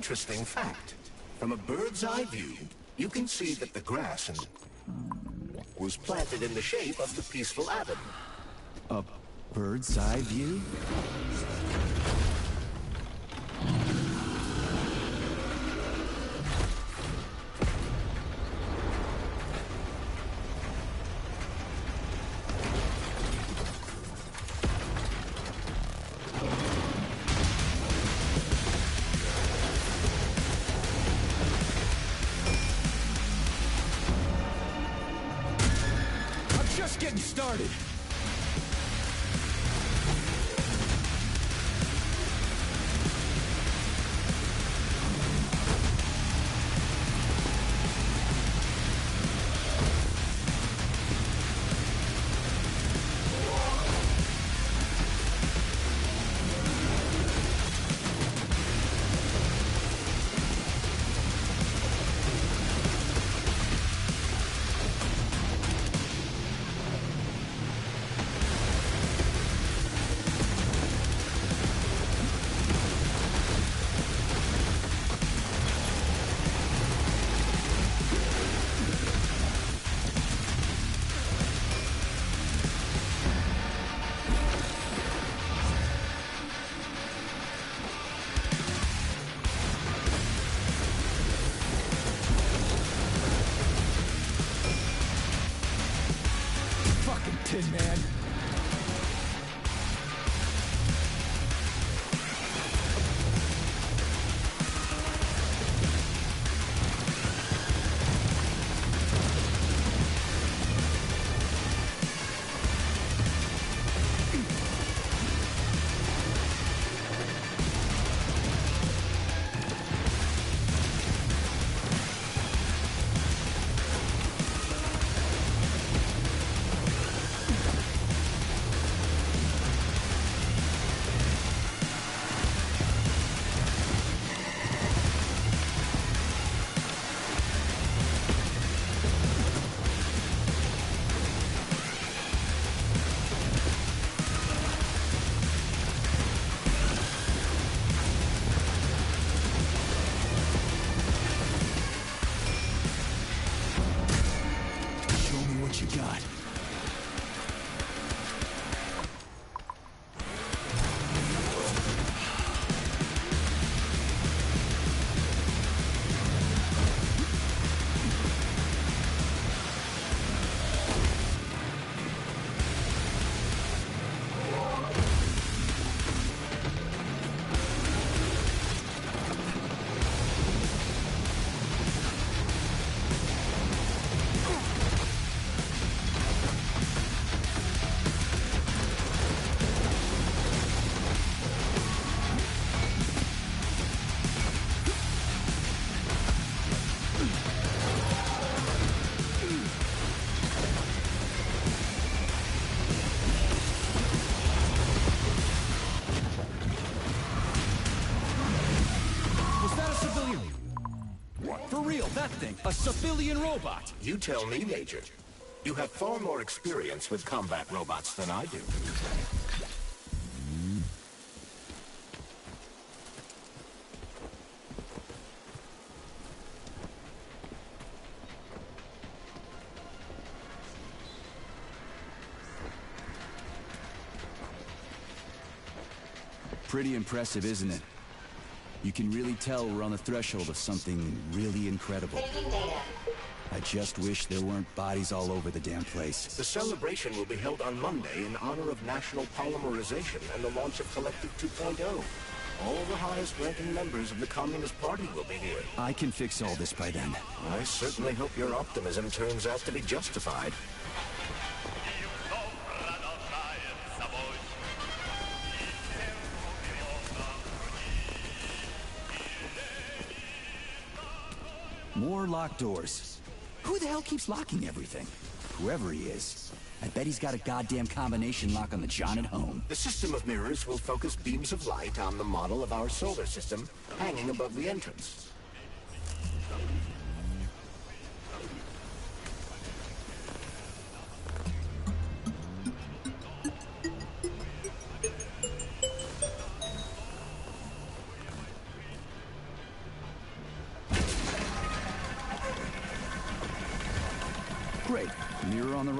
interesting fact. From a bird's eye view, you can see that the grass was planted in the shape of the peaceful abbot. A bird's eye view? Getting started. Tin Man. What you got? For real, that thing, a civilian robot. You tell me, Major. You have far more experience with combat robots than I do. Pretty impressive, isn't it? You can really tell we're on the threshold of something really incredible. I just wish there weren't bodies all over the damn place. The celebration will be held on Monday in honor of National Polymerization and the launch of Collective 2.0. All the highest-ranking members of the Communist Party will be here. I can fix all this by then. I certainly hope your optimism turns out to be justified. More locked doors. Who the hell keeps locking everything? Whoever he is. I bet he's got a goddamn combination lock on the John at home. The system of mirrors will focus beams of light on the model of our solar system hanging above the entrance.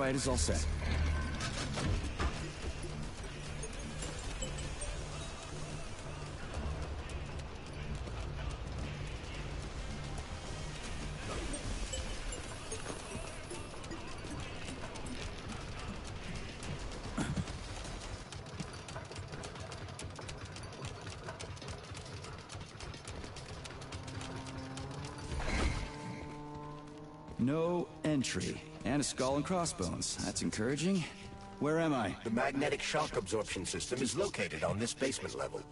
right is all set. No entry. And a skull and crossbones. That's encouraging. Where am I? The magnetic shock absorption system is located on this basement level.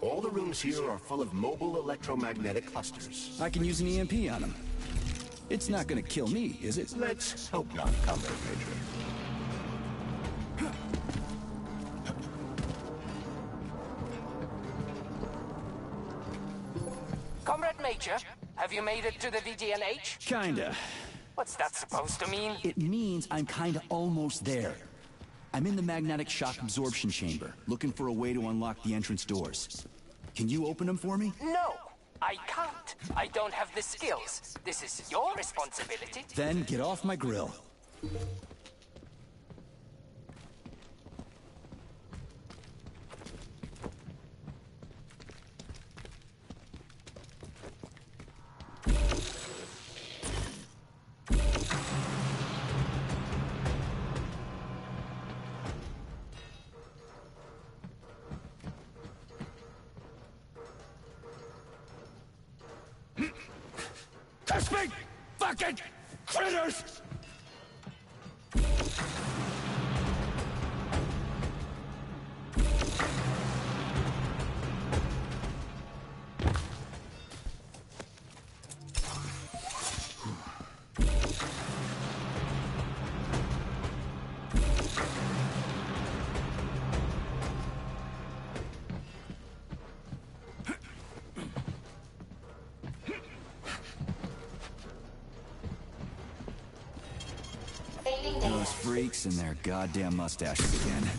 All the rooms here are full of mobile electromagnetic clusters. I can use an EMP on them. It's not gonna kill me, is it? Let's hope not, Comrade Major. Comrade Major, have you made it to the VGNH? Kinda. What's that supposed to mean? It means I'm kinda almost there. I'm in the magnetic shock absorption chamber, looking for a way to unlock the entrance doors. Can you open them for me? No, I can't. I don't have the skills. This is your responsibility. Then get off my grill. Touch me! Fucking critters! Those freaks and their goddamn mustaches again.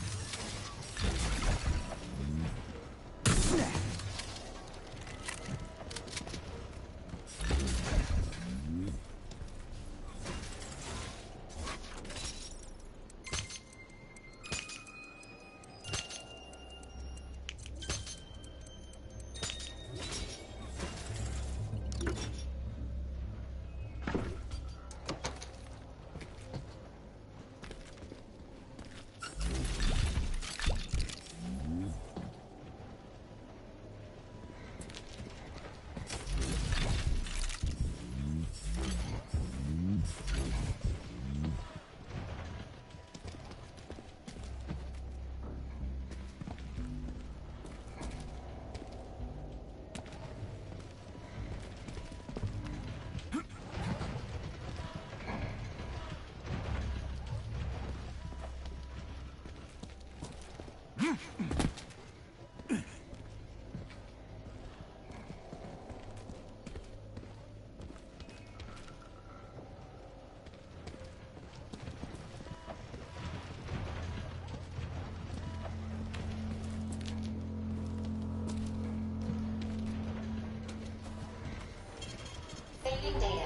Saving data.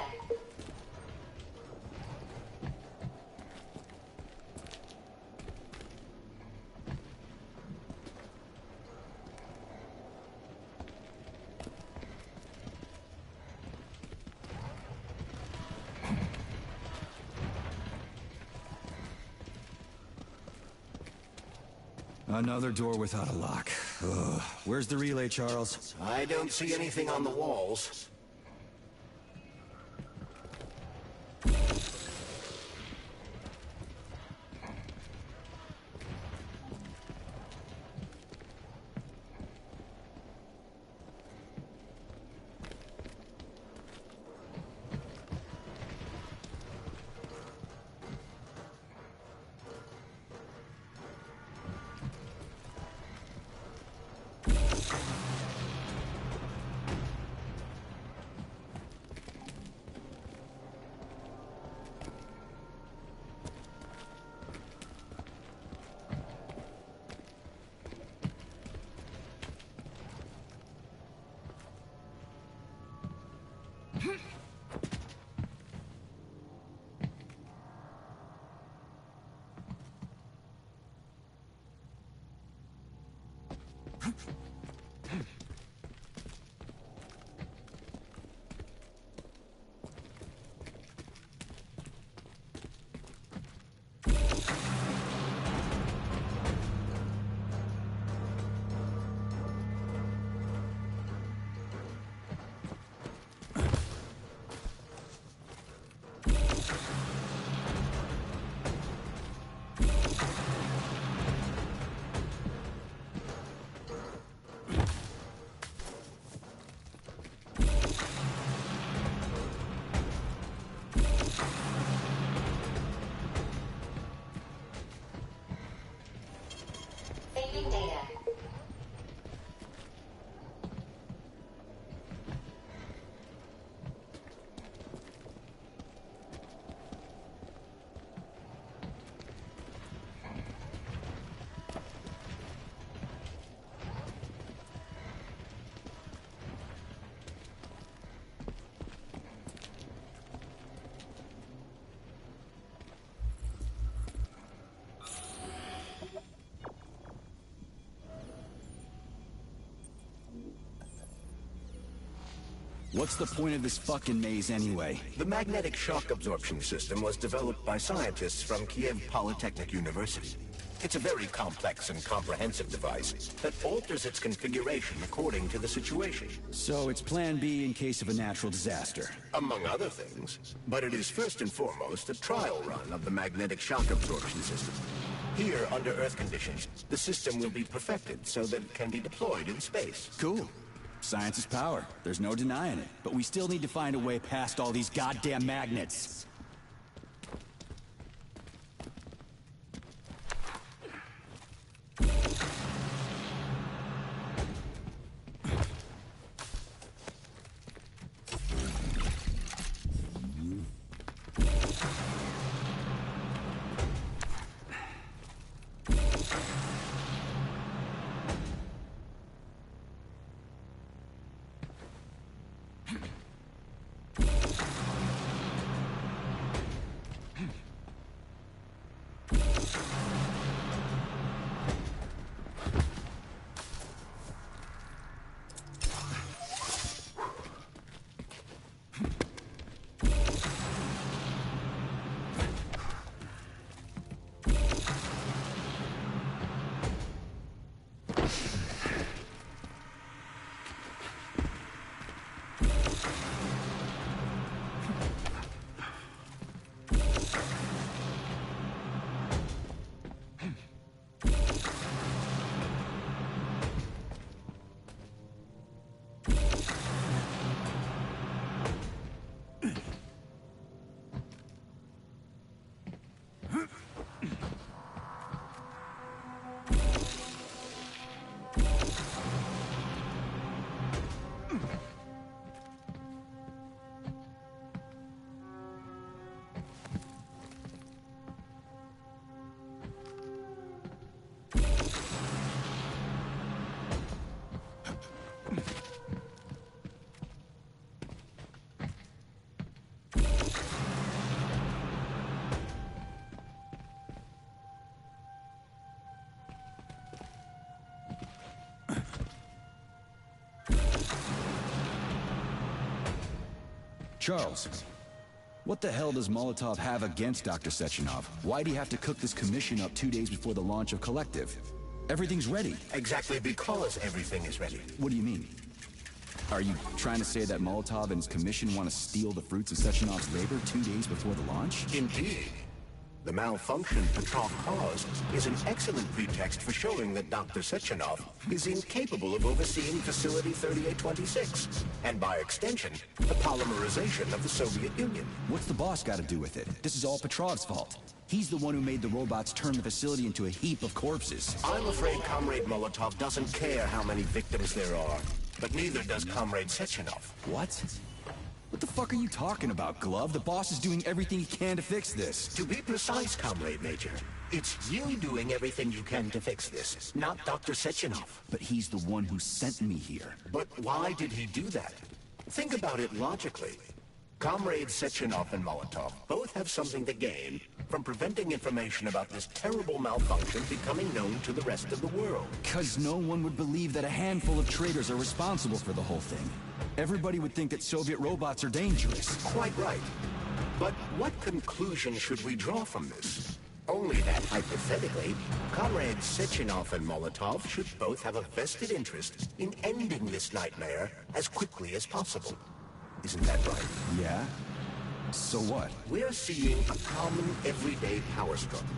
Another door without a lock. Ugh. Where's the relay, Charles? I don't see anything on the walls. Saving data. What's the point of this fucking maze anyway? The magnetic shock absorption system was developed by scientists from Kiev Polytechnic University. It's a very complex and comprehensive device that alters its configuration according to the situation. So it's plan B in case of a natural disaster. Among other things. But it is first and foremost a trial run of the magnetic shock absorption system. Here, under Earth conditions, the system will be perfected so that it can be deployed in space. Cool. Science is power. There's no denying it. But we still need to find a way past all these goddamn magnets. Charles, what the hell does Molotov have against Dr. Sechenov? Why'd he have to cook this commission up 2 days before the launch of Collective? Everything's ready. Exactly because everything is ready. What do you mean? Are you trying to say that Molotov and his commission want to steal the fruits of Sechenov's labor 2 days before the launch? Indeed. The malfunction Petrov caused is an excellent pretext for showing that Dr. Sechenov is incapable of overseeing Facility 3826, and by extension, the polymerization of the Soviet Union. What's the boss got to do with it? This is all Petrov's fault. He's the one who made the robots turn the facility into a heap of corpses. I'm afraid Comrade Molotov doesn't care how many victims there are, but neither does Comrade Sechenov. What? What the fuck are you talking about, Glove? The boss is doing everything he can to fix this. To be precise, Comrade Major, it's you doing everything you can to fix this, not Dr. Sechenov. But he's the one who sent me here. But why did he do that? Think about it logically. Comrades Sechenov and Molotov both have something to gain from preventing information about this terrible malfunction becoming known to the rest of the world. Because no one would believe that a handful of traitors are responsible for the whole thing. Everybody would think that Soviet robots are dangerous. Quite right. But what conclusion should we draw from this? Only that, hypothetically, Comrades Sechenov and Molotov should both have a vested interest in ending this nightmare as quickly as possible. Isn't that right? Yeah? So what? We're seeing a common, everyday power struggle.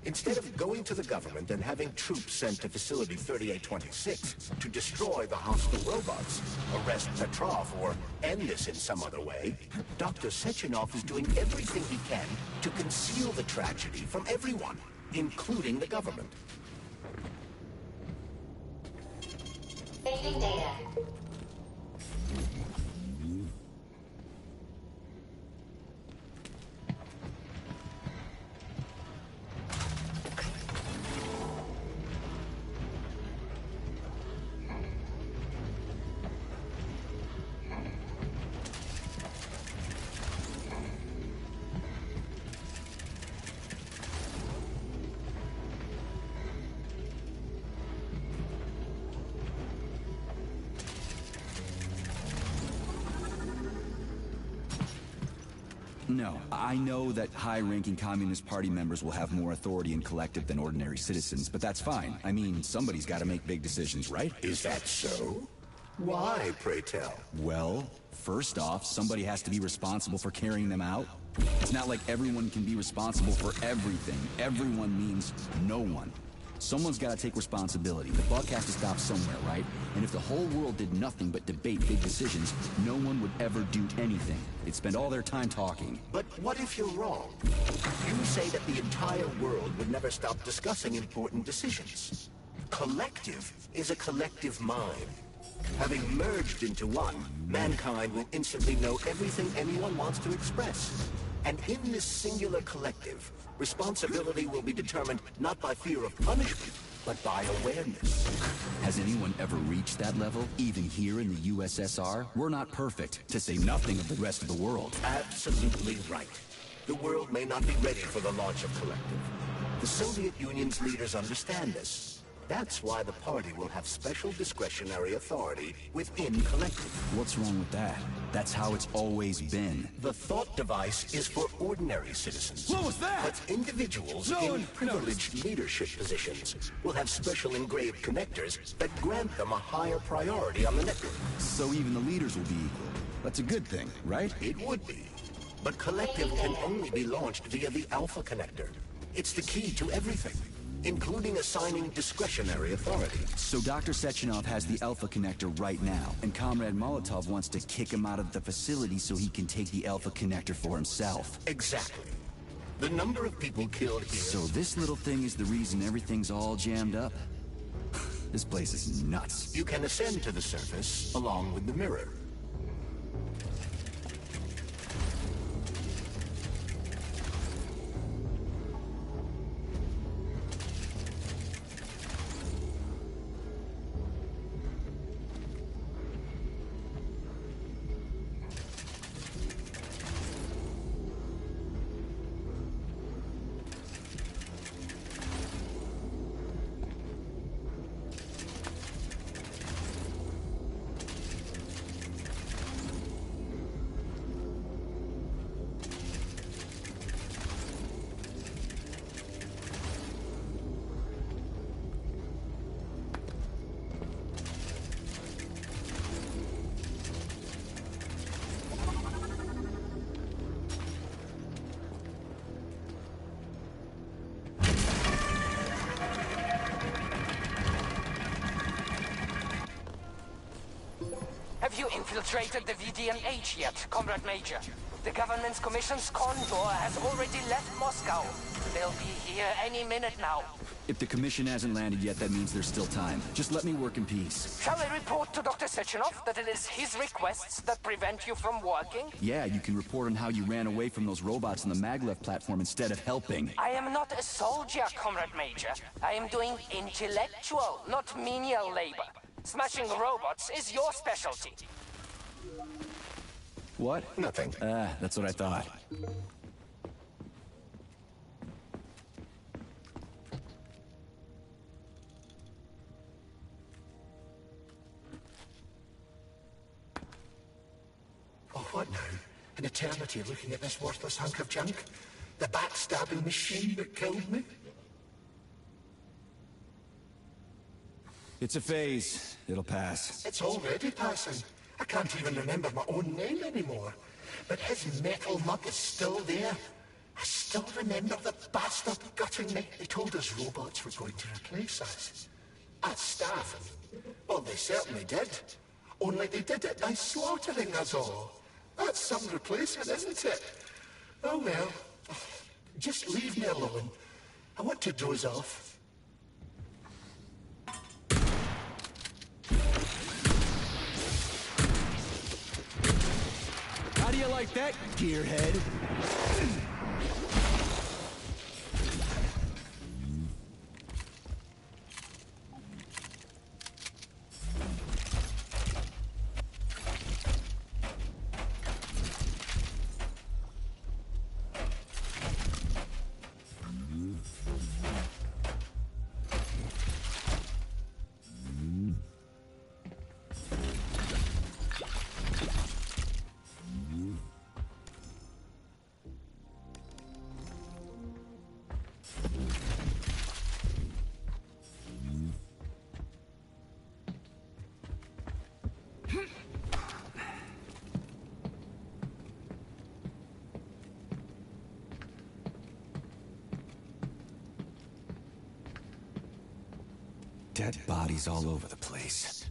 Instead of going to the government and having troops sent to Facility 3826 to destroy the hostile robots, arrest Petrov, or end this in some other way, Dr. Sechenov is doing everything he can to conceal the tragedy from everyone, including the government. Failing data. No, I know that high-ranking Communist Party members will have more authority in collective than ordinary citizens, but that's fine. I mean, somebody's got to make big decisions, right? Is that so? Why, pray tell? Well, first off, somebody has to be responsible for carrying them out. It's not like everyone can be responsible for everything. Everyone means no one. Someone's got to take responsibility. The buck has to stop somewhere, right? And if the whole world did nothing but debate big decisions, no one would ever do anything. They'd spend all their time talking. But what if you're wrong? You say that the entire world would never stop discussing important decisions. Collective is a collective mind. Having merged into one, mankind will instantly know everything anyone wants to express. And in this singular collective, responsibility will be determined not by fear of punishment, but by awareness. Has anyone ever reached that level, even here in the USSR? We're not perfect, to say nothing of the rest of the world. Absolutely right. The world may not be ready for the launch of collective. The Soviet Union's leaders understand this. That's why the party will have special discretionary authority within collective. What's wrong with that? That's how it's always been. The thought device is for ordinary citizens. What was that? But individuals in privileged leadership positions will have special engraved connectors that grant them a higher priority on the network. So even the leaders will be equal. That's a good thing, right? It would be. But collective can only be launched via the Alpha connector. It's the key to everything, including assigning discretionary authority. So Dr. Sechenov has the Alpha connector right now, and Comrade Molotov wants to kick him out of the facility so he can take the Alpha connector for himself. Exactly. The number of people killed here... So this little thing is the reason everything's all jammed up? This place is nuts. You can ascend to the surface along with the mirror. Have you infiltrated the VDMH yet, Comrade Major? The government's commission's condor has already left Moscow. They'll be here any minute now. If the commission hasn't landed yet, that means there's still time. Just let me work in peace. Shall I report to Dr. Sechenov that it is his requests that prevent you from working? Yeah, you can report on how you ran away from those robots on the maglev platform instead of helping. I am not a soldier, Comrade Major. I am doing intellectual, not menial labor. Smashing robots is your specialty. What? Nothing. That's what I thought. Oh, what now? An eternity looking at this worthless hunk of junk? The backstabbing machine that killed me? It's a phase. It'll pass. It's already passing. I can't even remember my own name anymore. But his metal mug is still there. I still remember the bastard gutting me. They told us robots were going to replace us. As staff. Well, they certainly did. Only they did it by slaughtering us all. That's some replacement, isn't it? Oh well. Just leave me alone. I want to doze off. you like that, gearhead? Dead bodies all over the place.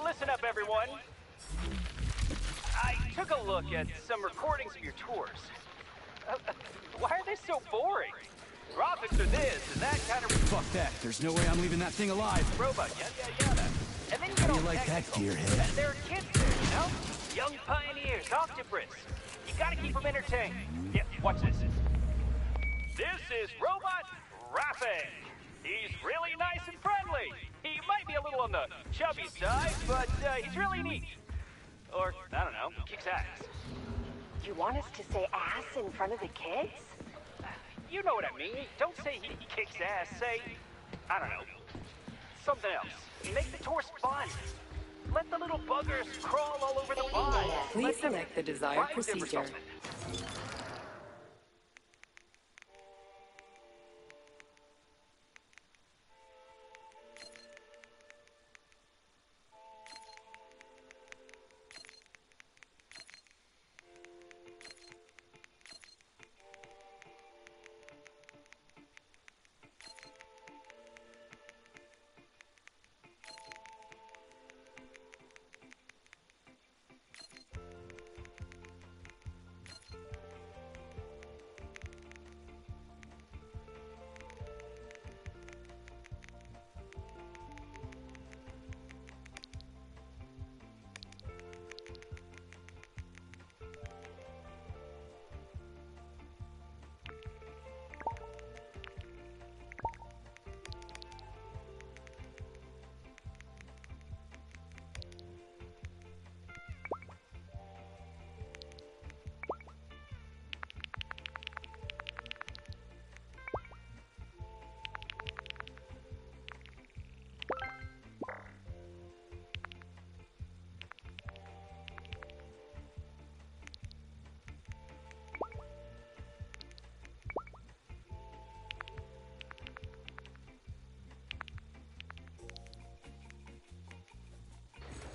Listen up, everyone. I took a look at some recordings of your tours. Why are they so boring? Graphics are this and that kind of... Fuck that. There's no way I'm leaving that thing alive. Robot, yada. And then you get How do all you like that, technical. gearhead? There are kids there, you know? Young pioneers, octopus. You gotta keep them entertained. Yeah, watch this. This is Robot Rapid. He's really nice and friendly. He might be a little on the chubby side, but he's really neat. Or, I don't know, kicks ass. You want us to say ass in front of the kids? You know what I mean. Don't say he kicks ass. Say, I don't know, something else. Make the tours fun. Let the little buggers crawl all over the pod. Please select the desired procedure.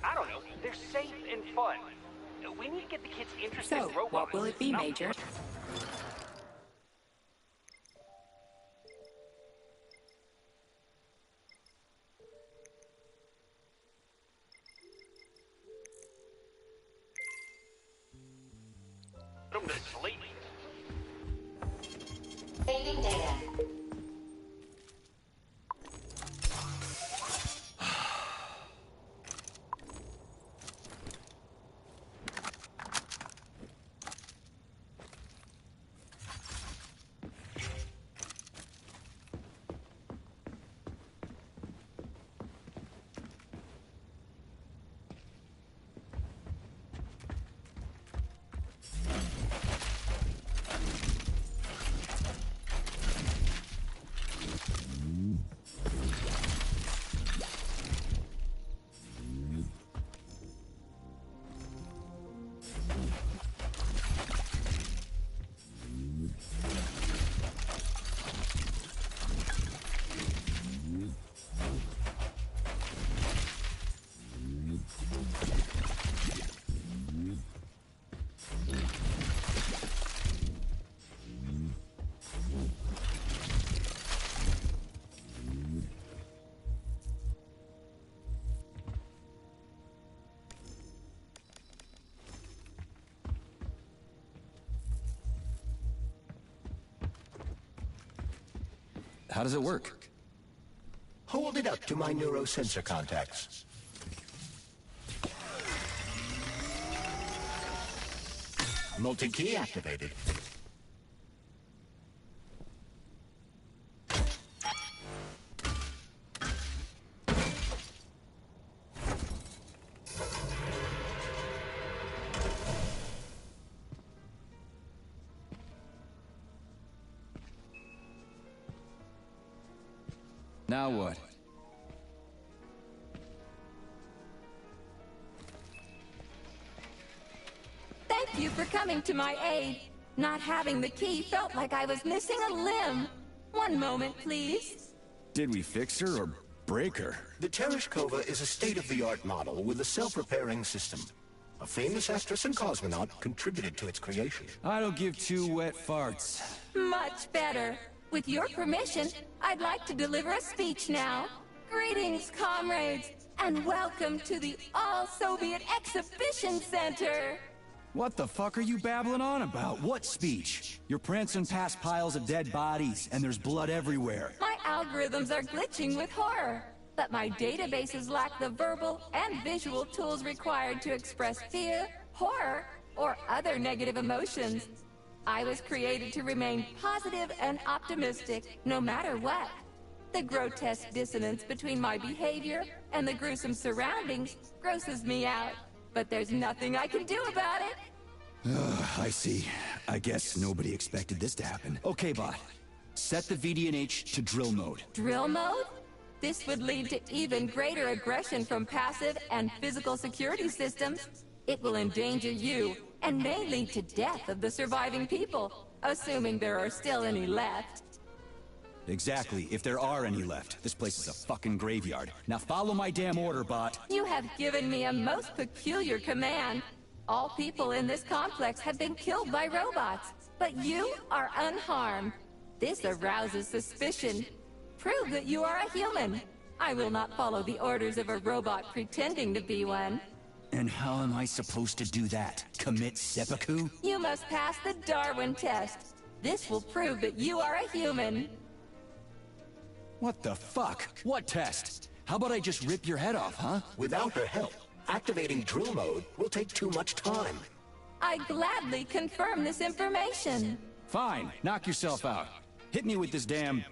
I don't know. They're safe and fun. We need to get the kids interested in robots. What will it be, Major? them to sleep. Fading data. How does it work? Hold it up to my neurosensor contacts. Multi-key activated. Now what? Thank you for coming to my aid. Not having the key felt like I was missing a limb. One moment, please. Did we fix her or break her? The Tereshkova is a state-of-the-art model with a self-repairing system. A famous actress and cosmonaut contributed to its creation. I don't give two wet farts. Much better. With your permission, I'd like to deliver a speech now. Greetings, comrades, and welcome to the All-Soviet Exhibition Center. What the fuck are you babbling on about? What speech? You're prancing past piles of dead bodies, and there's blood everywhere. My algorithms are glitching with horror, but my databases lack the verbal and visual tools required to express fear, horror, or other negative emotions. I was created to remain positive and optimistic, no matter what. The grotesque dissonance between my behavior and the gruesome surroundings grosses me out, but there's nothing I can do about it. I see. I guess nobody expected this to happen. Okay, bot. Set the VDNH to drill mode. Drill mode? This would lead to even greater aggression from passive and physical security systems. It will endanger you and may lead to death of the surviving people, assuming there are still any left. Exactly, if there are any left. This place is a fucking graveyard. Now follow my damn order, bot. You have given me a most peculiar command. All people in this complex have been killed by robots, but you are unharmed. This arouses suspicion. Prove that you are a human. I will not follow the orders of a robot pretending to be one. And how am I supposed to do that? Commit seppuku? You must pass the Darwin test. This will prove that you are a human. What the fuck? What test? How about I just rip your head off, huh? Without her help, activating drill mode will take too much time. I gladly confirm this information. Fine, knock yourself out. Hit me with this damn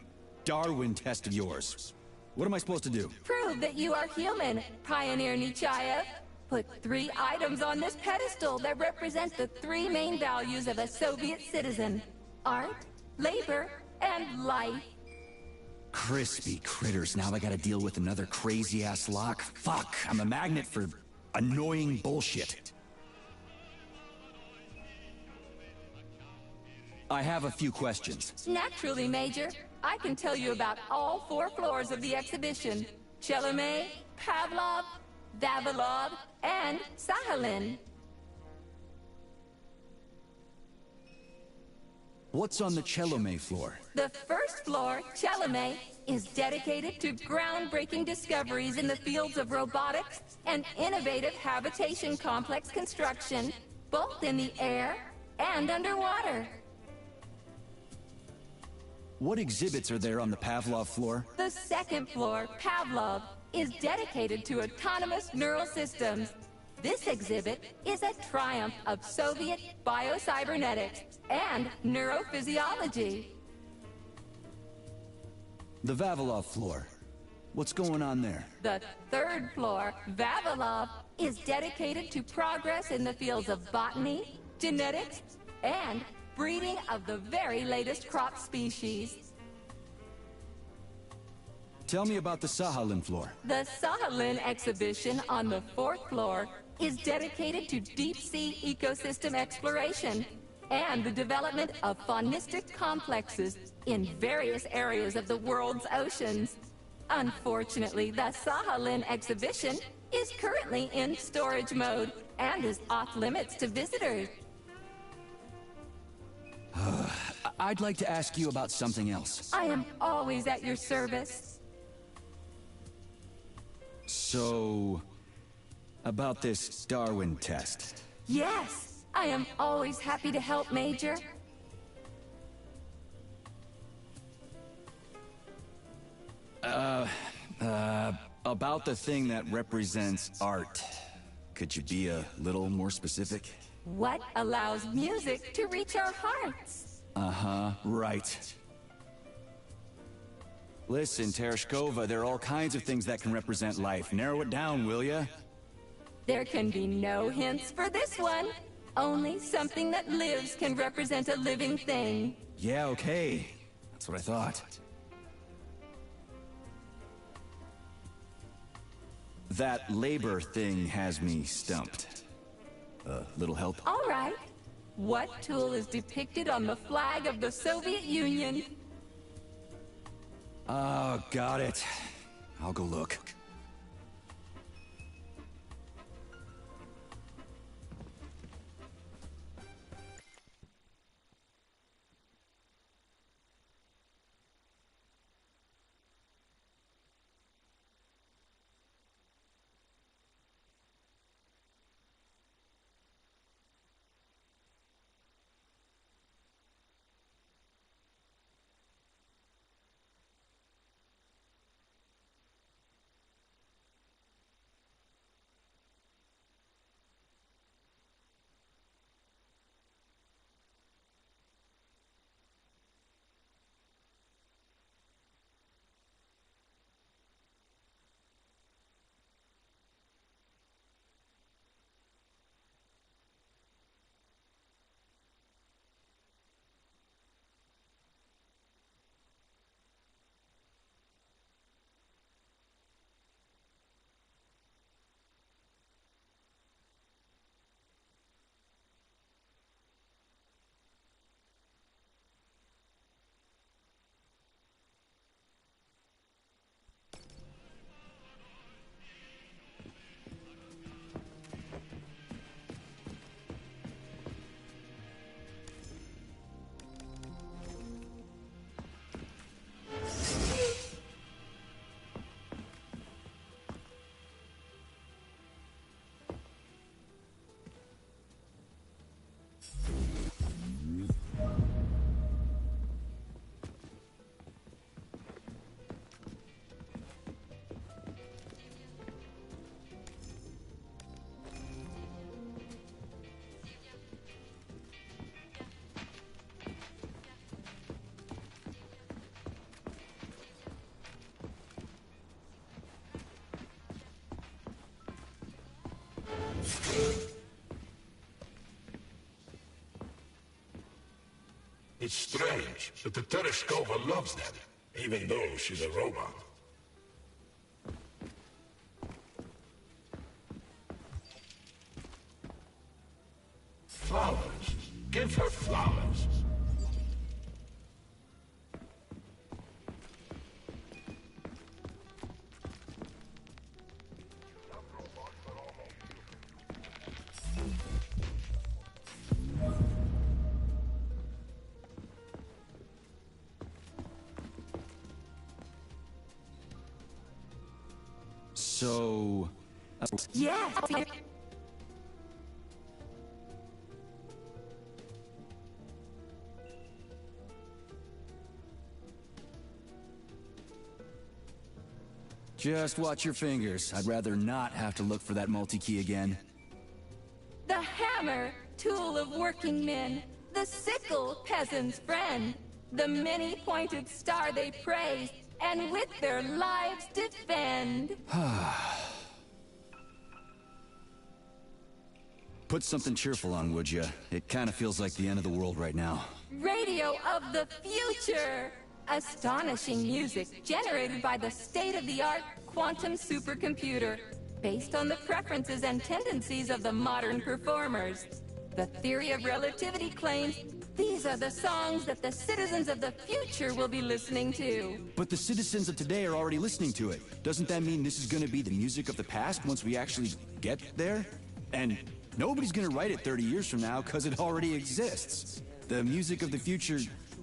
Darwin test of yours. What am I supposed to do? Prove that you are human, Pioneer Nechayev. Put 3 items on this pedestal that represent the 3 main values of a Soviet citizen: art, labor, and life. Crispy critters, now I gotta deal with another crazy-ass lock. Fuck, I'm a magnet for annoying bullshit. I have a few questions. Naturally, Major. I can tell you about all 4 floors of the exhibition: Chelomey, Pavlov, Vavilov, and Sahalin. What's on the Chelomey floor? The first floor, Chelomey, is dedicated to groundbreaking discoveries in the fields of robotics and innovative habitation complex construction, both in the air and underwater. What exhibits are there on the Pavlov floor? The second floor, Pavlov, is dedicated to autonomous neural systems. This exhibit is a triumph of Soviet biocybernetics and neurophysiology. The Vavilov floor. What's going on there? The third floor, Vavilov, is dedicated to progress in the fields of botany, genetics, and breeding of the very latest crop species. Tell me about the Sahalin floor. The Sahalin exhibition on the fourth floor is dedicated to deep-sea ecosystem exploration and the development of faunistic complexes in various areas of the world's oceans. Unfortunately, the Sahalin exhibition is currently in storage mode and is off-limits to visitors. I'd like to ask you about something else. I am always at your service. So, about this Darwin test. Yes, I am always happy to help, Major. About the thing that represents art. Could you be a little more specific? What allows music to reach our hearts? Uh-huh, right. Listen, Tereshkova, there are all kinds of things that can represent life. Narrow it down, will ya? There can be no hints for this one. Only something that lives can represent a living thing. Yeah, okay. That's what I thought. That labor thing has me stumped. Little help? All right. What tool is depicted on the flag of the Soviet Union? Oh, got it. I'll go look. It's strange, but the Tereshkova loves them, even though she's a robot. Flowers. Give her flowers. So... Yes. Just watch your fingers. I'd rather not have to look for that multi-key again. The hammer, tool of working men. The sickle, peasant's friend. The many-pointed star they praise, and with their lives defend. Put something cheerful on, would ya? It kind of feels like the end of the world right now. Radio of the future! Astonishing music generated by the state-of-the-art quantum supercomputer, based on the preferences and tendencies of the modern performers. The theory of relativity claims these are the songs that the citizens of the future will be listening to. But the citizens of today are already listening to it. Doesn't that mean this is gonna be the music of the past once we actually get there? And nobody's gonna write it 30 years from now because it already exists. The music of the future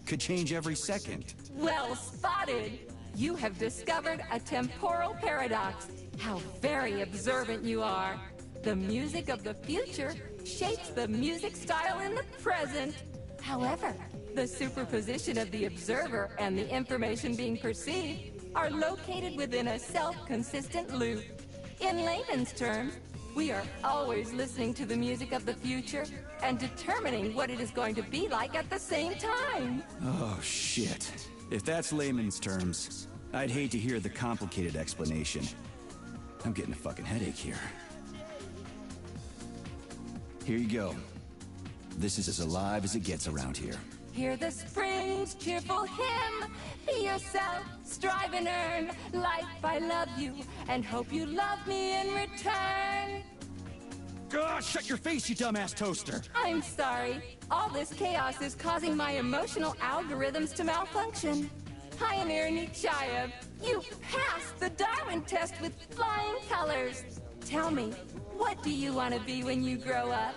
could change every second. Well spotted! You have discovered a temporal paradox. How very observant you are. The music of the future shapes the music style in the present. However, the superposition of the observer and the information being perceived are located within a self-consistent loop. In layman's terms, we are always listening to the music of the future and determining what it is going to be like at the same time. Oh, shit. If that's layman's terms, I'd hate to hear the complicated explanation. I'm getting a fucking headache here. Here you go. This is as alive as it gets around here. Hear the spring's cheerful hymn. Be yourself, strive and earn. Life, I love you, and hope you love me in return. God, shut your face, you dumbass toaster! I'm sorry. All this chaos is causing my emotional algorithms to malfunction. Pioneer Nietzscheyev, you passed the Darwin test with flying colors. Tell me, what do you want to be when you grow up?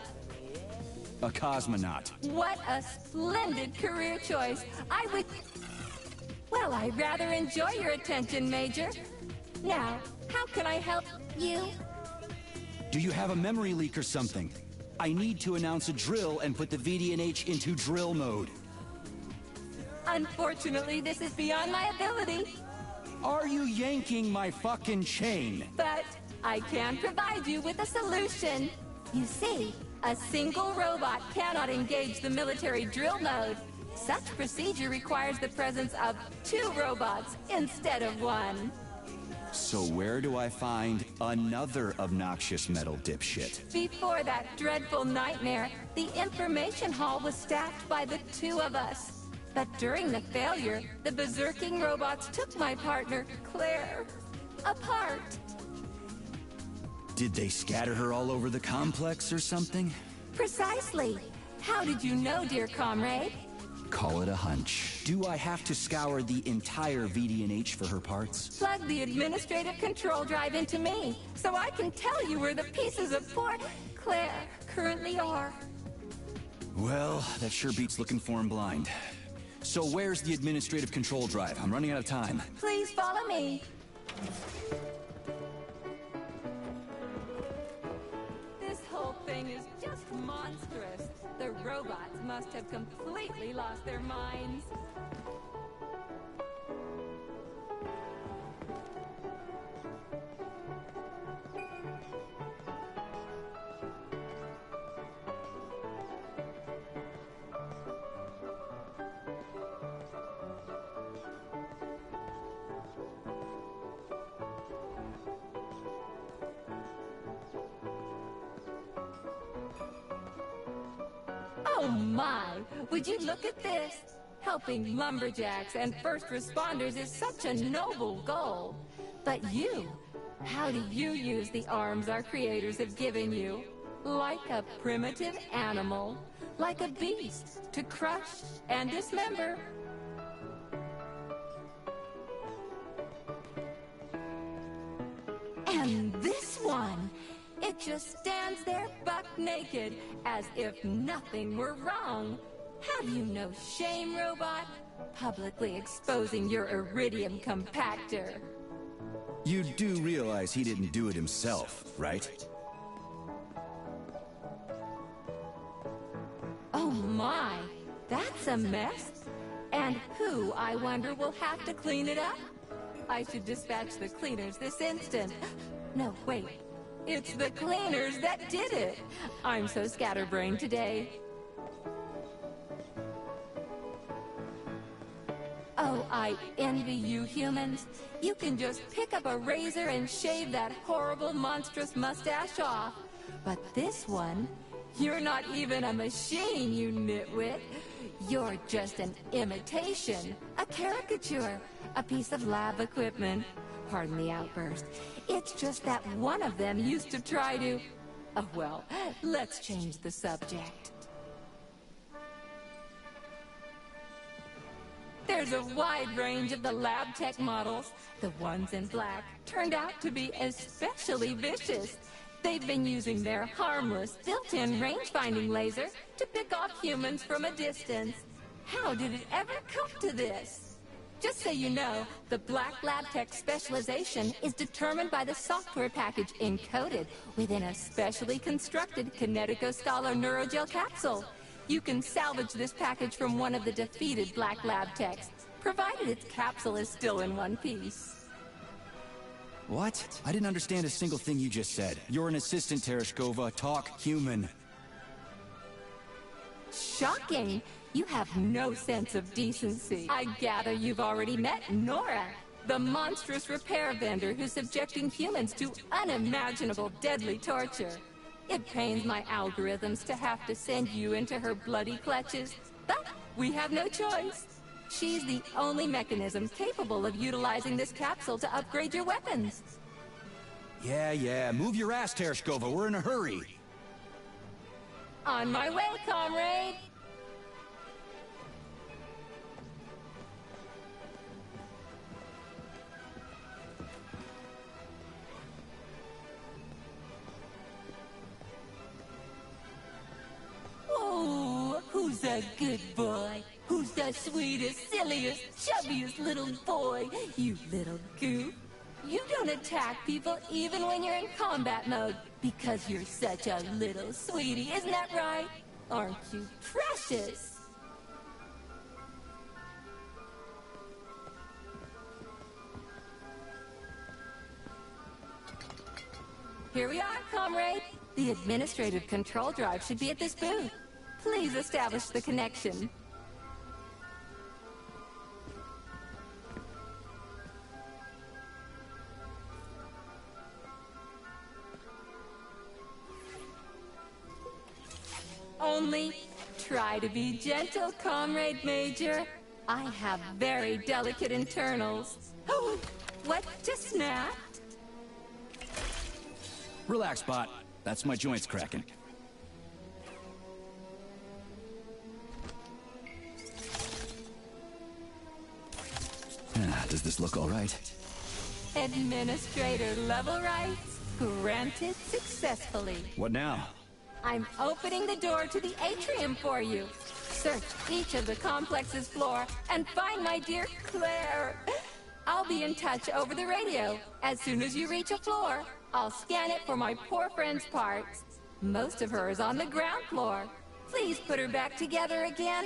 A cosmonaut. What a splendid career choice. Well, I'd rather enjoy your attention, Major. Now, how can I help you? Do you have a memory leak or something? I need to announce a drill and put the VDNH into drill mode. Unfortunately, this is beyond my ability. Are you yanking my fucking chain? But I can provide you with a solution. You see, a single robot cannot engage the military drill mode. Such procedure requires the presence of 2 robots instead of 1. So where do I find another obnoxious metal dipshit? Before that dreadful nightmare, the information hall was staffed by the 2 of us. But during the failure, the berserking robots took my partner, Claire, apart. Did they scatter her all over the complex or something? Precisely. How did you know, dear comrade? Call it a hunch. Do I have to scour the entire VDNH for her parts? Plug the administrative control drive into me, so I can tell you where the pieces of poor Claire currently are. Well, that sure beats looking for him blind. So where's the administrative control drive? I'm running out of time. Please follow me. This whole thing is just monstrous. The robots must have completely lost their minds. Oh my! Would you look at this? Helping lumberjacks and first responders is such a noble goal. But you, how do you use the arms our creators have given you? Like a primitive animal, like a beast, to crush and dismember. And this one, it just stands there buck naked, as if nothing were wrong. Have you no shame, robot? Publicly exposing your iridium compactor. You do realize he didn't do it himself, right? Oh my, that's a mess. And who, I wonder, will have to clean it up? I should dispatch the cleaners this instant. No, wait. It's the cleaners that did it. I'm so scatterbrained today. Oh, I envy you humans. You can just pick up a razor and shave that horrible, monstrous mustache off. But this one, you're not even a machine, you nitwit. You're just an imitation, a caricature, a piece of lab equipment. Pardon the outburst. It's just that one of them used to try to... Oh, well, let's change the subject. There's a wide range of the lab tech models. The ones in black turned out to be especially vicious. They've been using their harmless, built-in range-finding laser to pick off humans from a distance. How did it ever come to this? Just so you know, the black lab tech specialization is determined by the software package encoded within a specially constructed Kinetico Scholar Neurogel capsule. You can salvage this package from one of the defeated black lab techs, provided its capsule is still in one piece. What? I didn't understand a single thing you just said. You're an assistant, Tereshkova. Talk human. Shocking! You have no sense of decency. I gather you've already met Nora, the monstrous repair vendor who's subjecting humans to unimaginable deadly torture. It pains my algorithms to have to send you into her bloody clutches, but we have no choice. She's the only mechanism capable of utilizing this capsule to upgrade your weapons. Yeah, move your ass, Tereshkova. We're in a hurry. On my way, comrade! Oh, who's a good boy? Who's the sweetest, silliest, chubbiest little boy? You little goof. You don't attack people even when you're in combat mode because you're such a little sweetie, isn't that right? Aren't you precious? Here we are, comrade. The administrative control drive should be at this booth. Please establish the connection. Only try to be gentle, Comrade Major. I have very delicate internals. Oh, what just snapped? Relax, bot. That's my joints cracking. Does this look all right? Administrator level rights granted successfully. What now? I'm opening the door to the atrium for you. Search each of the complex's floor and find my dear Claire. I'll be in touch over the radio. As soon as you reach a floor, I'll scan it for my poor friend's parts. Most of her is on the ground floor. Please put her back together again.